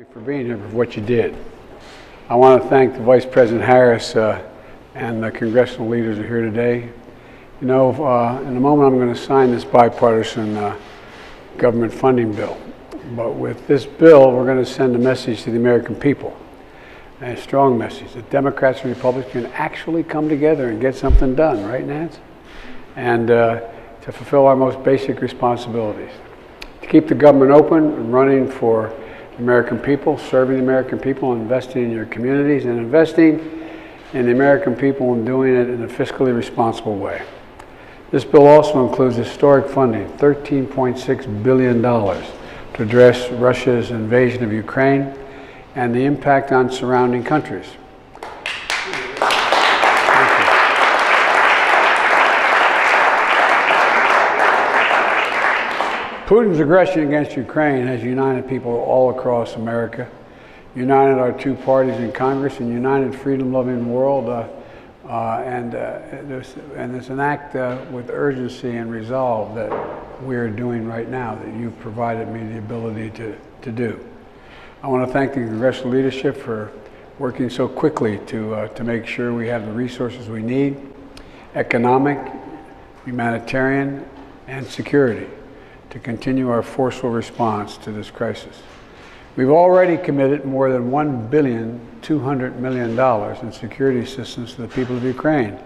For being here, for what you did. I want to thank the Vice President Harris and the Congressional Leaders who are here today. You know, in a moment I'm going to sign this bipartisan government funding bill. But with this bill, we're going to send a message to the American people, a strong message that Democrats and Republicans can actually come together and get something done, right, Nance? And to fulfill our most basic responsibilities. To keep the government open and running for American people, serving the American people, investing in your communities, and investing in the American people and doing it in a fiscally responsible way. This bill also includes historic funding, $13.6 billion, to address Russia's invasion of Ukraine and the impact on surrounding countries. Putin's aggression against Ukraine has united people all across America, united our two parties in Congress, and united freedom-loving world. And it's an act with urgency and resolve that we're doing right now that you've provided me the ability to do. I want to thank the Congressional leadership for working so quickly to make sure we have the resources we need, economic, humanitarian, and security, to continue our forceful response to this crisis. We've already committed more than $1.2 billion in security assistance to the people of Ukraine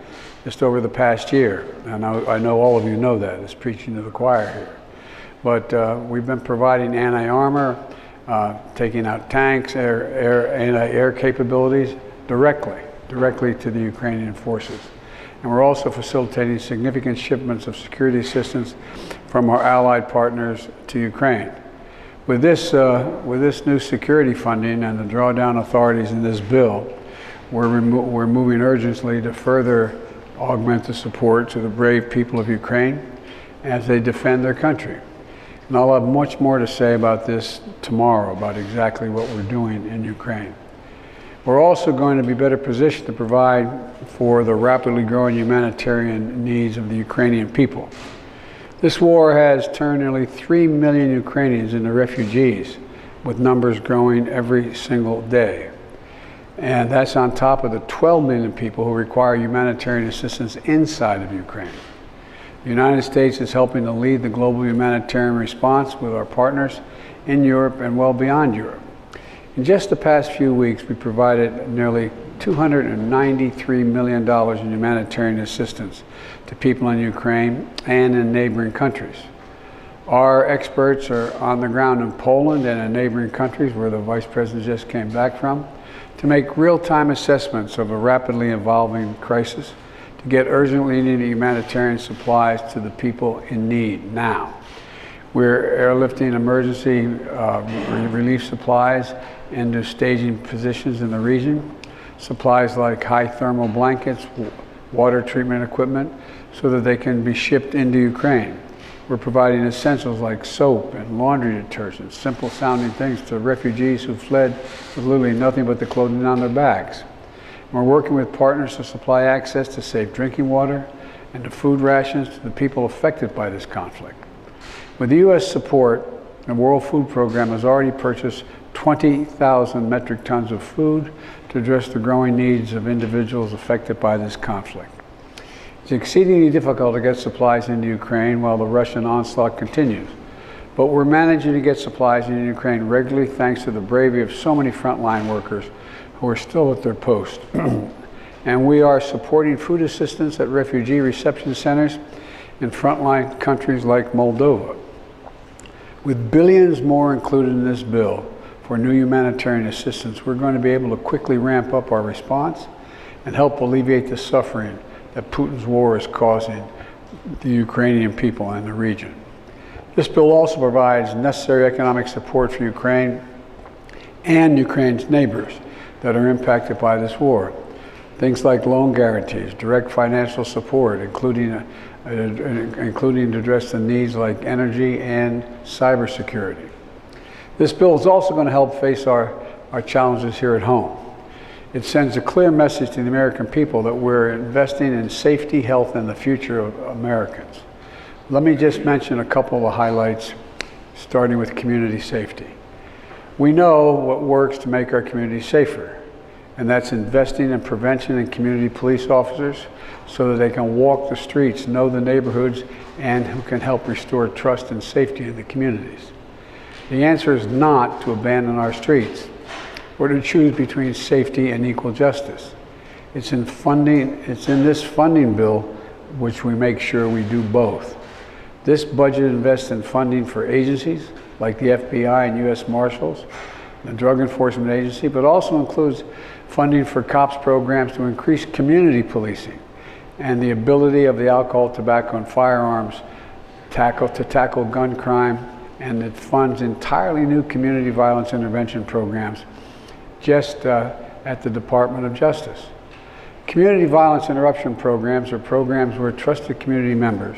just over the past year. And I know all of you know that. It's preaching to the choir here. But we've been providing anti-armor, taking out tanks, anti-air capabilities directly to the Ukrainian forces. And we're also facilitating significant shipments of security assistance from our allied partners to Ukraine. With this new security funding and the drawdown authorities in this bill, we're moving urgently to further augment the support to the brave people of Ukraine as they defend their country. And I'll have much more to say about this tomorrow, about exactly what we're doing in Ukraine. We're also going to be better positioned to provide for the rapidly growing humanitarian needs of the Ukrainian people. This war has turned nearly 3 million Ukrainians into refugees, with numbers growing every single day. And that's on top of the 12 million people who require humanitarian assistance inside of Ukraine. The United States is helping to lead the global humanitarian response with our partners in Europe and well beyond Europe. In just the past few weeks, we provided nearly $293 million in humanitarian assistance to people in Ukraine and in neighboring countries. Our experts are on the ground in Poland and in neighboring countries where the Vice President just came back from to make real-time assessments of a rapidly evolving crisis, to get urgently needed humanitarian supplies to the people in need now. We're airlifting emergency relief supplies into staging positions in the region, supplies like high thermal blankets, water treatment equipment, so that they can be shipped into Ukraine. We're providing essentials like soap and laundry detergent, simple sounding things to refugees who fled with literally nothing but the clothing on their backs. We're working with partners to supply access to safe drinking water and to food rations to the people affected by this conflict. With the U.S. support, the World Food Program has already purchased 20,000 metric tons of food to address the growing needs of individuals affected by this conflict. It's exceedingly difficult to get supplies into Ukraine while the Russian onslaught continues, but we're managing to get supplies into Ukraine regularly thanks to the bravery of so many frontline workers who are still at their post. And we are supporting food assistance at refugee reception centers in frontline countries like Moldova. With billions more included in this bill for new humanitarian assistance, we're going to be able to quickly ramp up our response and help alleviate the suffering that Putin's war is causing the Ukrainian people and the region. This bill also provides necessary economic support for Ukraine and Ukraine's neighbors that are impacted by this war. Things like loan guarantees, direct financial support, including to address the needs like energy and cybersecurity. This bill is also going to help face our challenges here at home. It sends a clear message to the American people that we're investing in safety, health, and the future of Americans. Let me just mention a couple of highlights, starting with community safety. We know what works to make our community safer, and that's investing in prevention and community police officers so that they can walk the streets, know the neighborhoods, and who can help restore trust and safety in the communities. The answer is not to abandon our streets or to choose between safety and equal justice. It's in this funding bill which we make sure we do both. This budget invests in funding for agencies like the FBI and U.S. Marshals, the Drug Enforcement Agency, but also includes funding for COPS programs to increase community policing and the ability of the alcohol, tobacco, and firearms to tackle gun crime, and it funds entirely new community violence intervention programs just at the Department of Justice. Community violence interruption programs are programs where trusted community members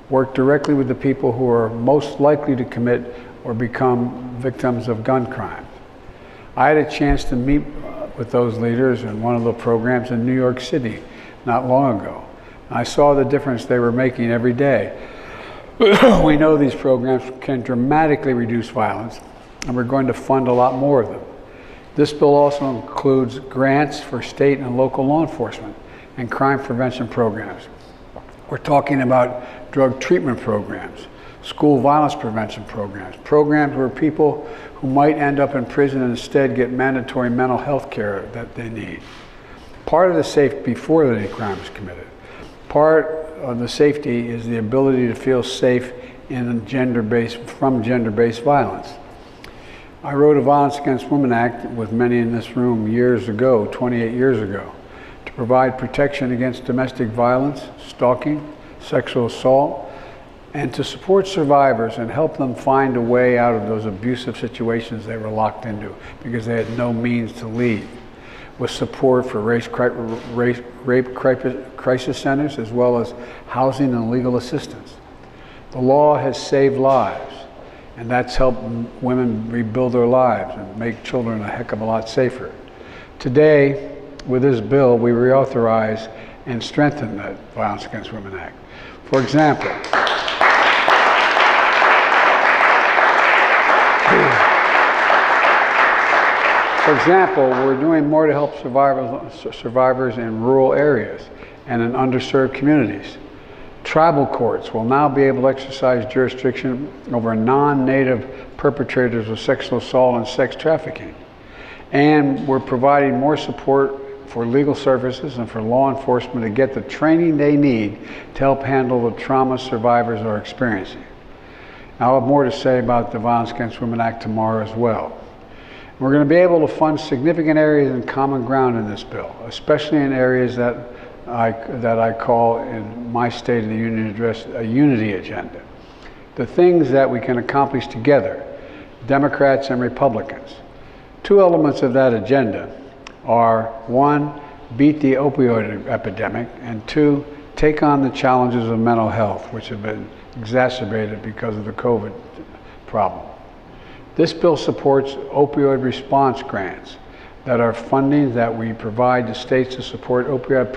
work directly with the people who are most likely to commit or become victims of gun crimes. I had a chance to meet with those leaders in one of the programs in New York City not long ago. I saw the difference they were making every day. We know these programs can dramatically reduce violence, and we're going to fund a lot more of them. This bill also includes grants for state and local law enforcement and crime prevention programs. We're talking about drug treatment programs, school violence prevention programs, programs where people who might end up in prison instead get mandatory mental health care that they need. Part of the safety before any crime is committed. Part of the safety is the ability to feel safe from gender-based violence. I wrote a Violence Against Women Act with many in this room years ago, 28 years ago, to provide protection against domestic violence, stalking, sexual assault, and to support survivors and help them find a way out of those abusive situations they were locked into because they had no means to leave, with support for rape crisis centers as well as housing and legal assistance. The law has saved lives, and that's helped women rebuild their lives and make children a heck of a lot safer. Today, with this bill, we reauthorize and strengthen the Violence Against Women Act. For example, we're doing more to help survivors in rural areas and in underserved communities. Tribal courts will now be able to exercise jurisdiction over non-native perpetrators of sexual assault and sex trafficking. And we're providing more support for legal services and for law enforcement to get the training they need to help handle the trauma survivors are experiencing. I'll have more to say about the Violence Against Women Act tomorrow as well. We're going to be able to fund significant areas in common ground in this bill, especially in areas that I call in my State of the Union address a unity agenda. The things that we can accomplish together, Democrats and Republicans. Two elements of that agenda are, one, beat the opioid epidemic, and two, take on the challenges of mental health, which have been exacerbated because of the COVID problem. This bill supports opioid response grants that are funding that we provide to states to support opioid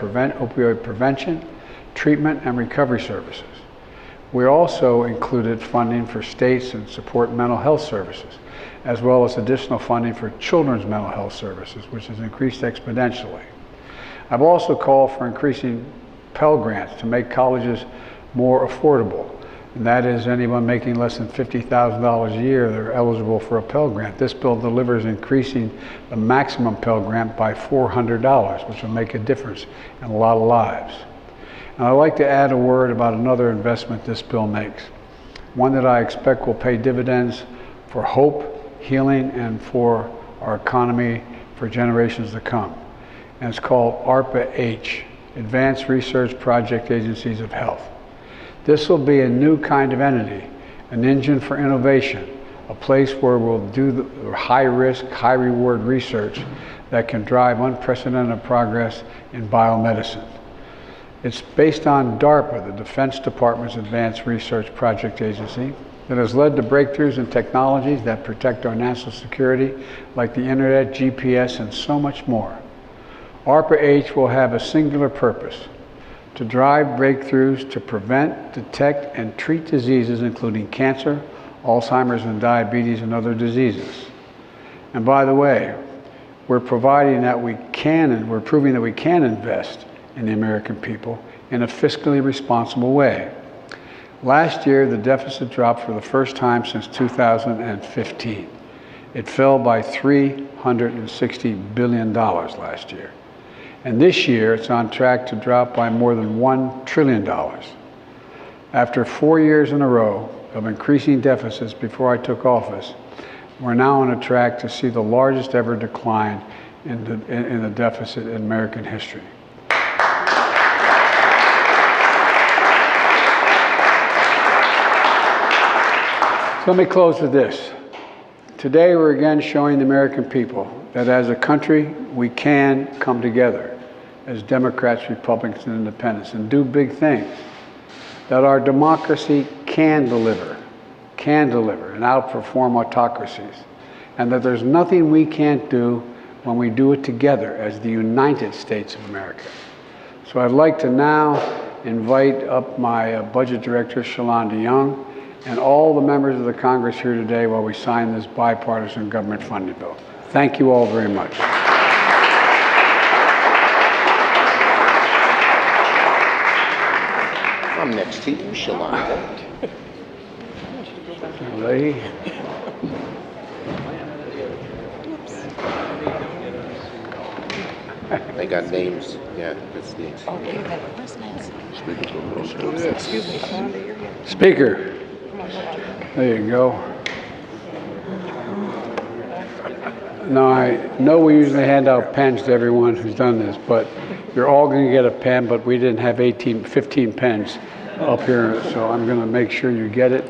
prevention, treatment, and recovery services. We also included funding for states and support mental health services, as well as additional funding for children's mental health services, which has increased exponentially. I've also called for increasing Pell Grants to make colleges more affordable. And that is, anyone making less than $50,000 a year, they're eligible for a Pell Grant. This bill delivers increasing the maximum Pell Grant by $400, which will make a difference in a lot of lives. And I'd like to add a word about another investment this bill makes, one that I expect will pay dividends for hope, healing, and for our economy for generations to come. And it's called ARPA-H, Advanced Research Project Agencies of Health. This will be a new kind of entity, an engine for innovation, a place where we'll do the high-risk, high-reward research that can drive unprecedented progress in biomedicine. It's based on DARPA, the Defense Department's Advanced Research Project Agency, that has led to breakthroughs in technologies that protect our national security, like the internet, GPS, and so much more. ARPA-H will have a singular purpose: to drive breakthroughs to prevent, detect, and treat diseases including cancer, Alzheimer's and diabetes, and other diseases. And by the way, we're providing that we can, and we're proving that we can invest in the American people in a fiscally responsible way. Last year, the deficit dropped for the first time since 2015. It fell by $360 billion last year. And this year, it's on track to drop by more than $1 trillion. After 4 years in a row of increasing deficits before I took office, we're now on a track to see the largest ever decline in the deficit in American history. So let me close with this. Today we're again showing the American people that as a country we can come together as Democrats, Republicans, and Independents and do big things. That our democracy can deliver and outperform autocracies. And that there's nothing we can't do when we do it together as the United States of America. So I'd like to now invite up my Budget Director, Shalonda Young, and all the members of the Congress here today while we sign this bipartisan government funding bill. Thank you all very much. I'm next to you, Shalonda. Lady. They got names. Yeah, that's names. Oh, wait a minute. Where's Nancy? Excuse me, Shalonda, you're here. Speaker. There you go. Now, I know we usually hand out pens to everyone who's done this, but you're all going to get a pen, but we didn't have 15 pens up here, so I'm going to make sure you get it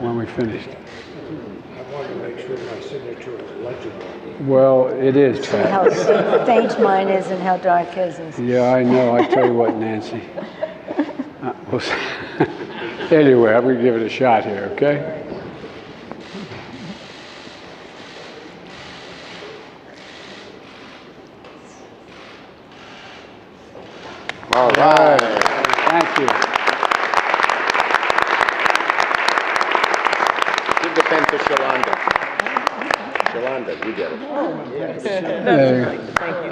when we finish. I want to make sure my signature is legible. Well, it is, Pat. How faint mine is and how dark his is. Yeah, I know. I tell you what, Nancy. Anyway, I'm going to give it a shot here, okay? All right. Thank you. Give the pen to Shalonda. Shalonda, you get it. There you go. Thank you.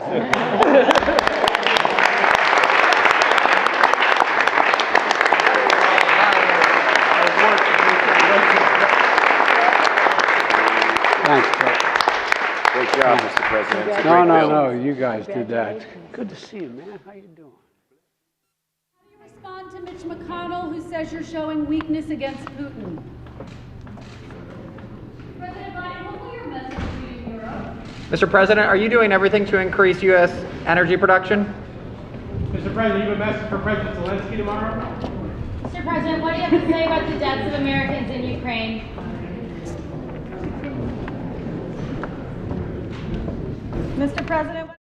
Thanks, Pat. Great job, Mr. President. It's a great bill. No, you guys did that. Good to see you, man. How you doing? Respond to Mitch McConnell, who says you're showing weakness against Putin. President Biden, what will your message be in Europe? Mr. President, are you doing everything to increase U.S. energy production? Mr. President, you have a message for President Zelensky tomorrow? Mr. President, what do you have to say about the deaths of Americans in Ukraine? Mr. President.